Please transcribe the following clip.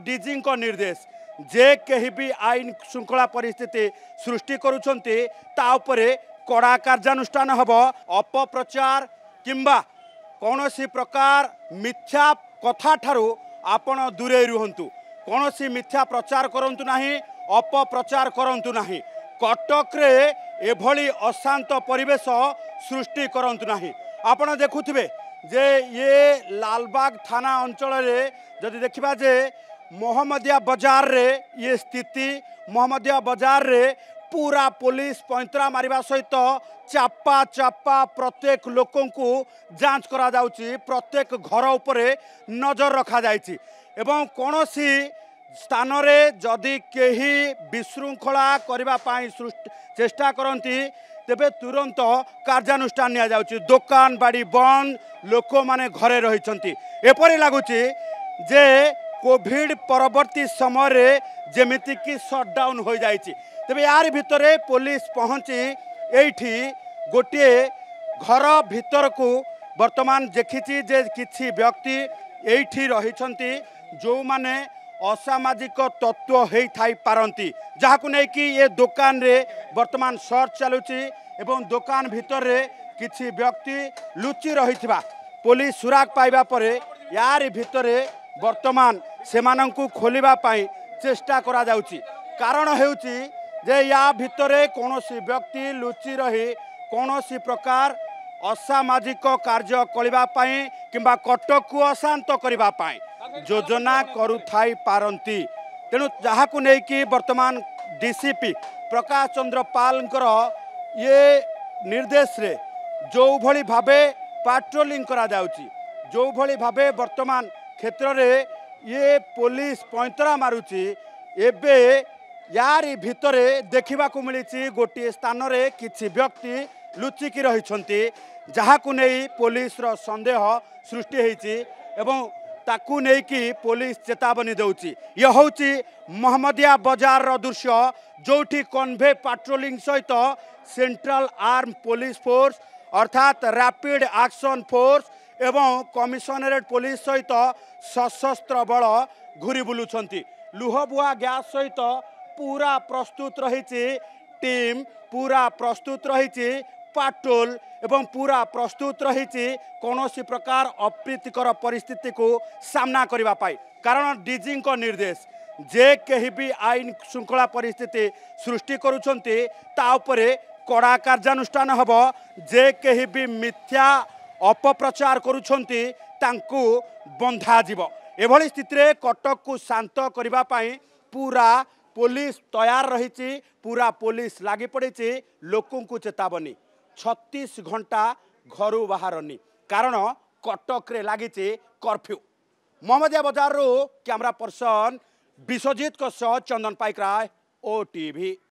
DG निर्देश जे कहीं भी आईन श्रृंखला परिस्थिति सृष्टि करुछंती ता उपरे कड़ा कार्यानुष्ठान हब। अपप्रचार किंबा कौनसी प्रकार मिथ्या कथा ठारू आपण दूरे रुहंतु। कौनसी मिथ्या प्रचार करंतु नाही, अपप्रचार करंतु नाही। कटक रे एभली अशांत परिवेश सृष्टि करंतु नाही। आपण देखुथिबे जे ये लालबाग थाना अंचल रे जदि देखिबा जे मोहम्मदिया बाजार रे ये स्थिति। मोहम्मदिया बाजार रे पूरा पुलिस पैंतरा मारिबा सहित चापा चापा प्रत्येक लोकों को जांच करा जाउची। प्रत्येक घर उपरे नजर रखा जाइची एवं कौनसी स्थान रे जदि केही विशृंखला करबा पाई चेष्टा करंती तेबे तुरंत कार्यानुष्ठान निया जाउची। दुकान बाड़ी बंद, लोक माने घरे रहिछंती। एपरि लागुची जे कोविड परवर्ती समय रे जेमिति कि शटडाउन हो जाइची। तेबे यार भितरे पुलिस पहुंची एठी गोटे घर भीतर को वर्तमान देखिची जे किछि व्यक्ति एठी रहिछंती जो माने असामाजिक तत्व हेई थाई पारंती, जहाकु नै कि ये दुकान रे वर्तमान सर्च चलुची एवं दुकान भीतर रे किछि व्यक्ति लुचि रहिथिबा पुलिस सुराग पाइबा परे यार भितरे वर्तमान सेमानंकु खोलिबा पाई चेष्टा करा जाउची। कारण हेउची जे या भितरे कौनसी व्यक्ति लुचि रही कौनसी प्रकार असामाजिक कार्य करिबा पाई किंबा कटक को अशांत करिबा पाई योजना करुथाई पारंती। तेणु जहाकु नै कि वर्तमान डीसीपी प्रकाश चंद्र पालंकर ये निर्देश रे जो भली भाबे पेट्रोलिंग करा जाउची, जो भली भाबे वर्तमान क्षेत्र रे ये पुलिस पैंतरा मारुची, एबे यारी भितरे देखिबा को मिली गोटे स्थान रे किछि व्यक्ति लुचिकी रहिछंती, जहाकु नै पुलिस रो संदेह सृष्टि हेछि एवं ताकू नै कि पुलिस चेतावनी देउची। ये होउची मोहम्मदिया बाजार रो दृश्य जोठी कन्वे पेट्रोलिंग सहित सेंट्रल आर्म पुलिस फोर्स अर्थात रैपिड एक्शन फोर्स एवं कमिशनरेट पुलिस सहित सशस्त्र बल घूरी बुलुछंती। लुहबुआ गैस सहित पूरा प्रस्तुत रहिछि टीम, पूरा प्रस्तुत रहिछि पेट्रोल एवं पूरा प्रस्तुत रहिछि कौनसी प्रकार अप्रीतिकर परिस्थिति को सामना करिबा पाई। कारण डीजी निर्देश जे कहीं भी आईन श्रृंखला परिस्थिति सृष्टि करुछंती ता उपरे कड़ा कार्यानुष्ठान हब। जे कहीं भी मिथ्या अपप्रचार करुछंती तांकू बंधा जीव। एभली स्थिति रे कटक को शांत करिबा पाई पूरा पुलिस तैयार रही, पूरा पुलिस लगी पड़ी। लोकों को चेतावनी 36 घंटा घरू बाहरनी कारण कटक रे लगी कर्फ्यू। मोहम्मदिया बाजार कैमरा पर्सन विश्वजीत चंदन पाइकराय, OTV।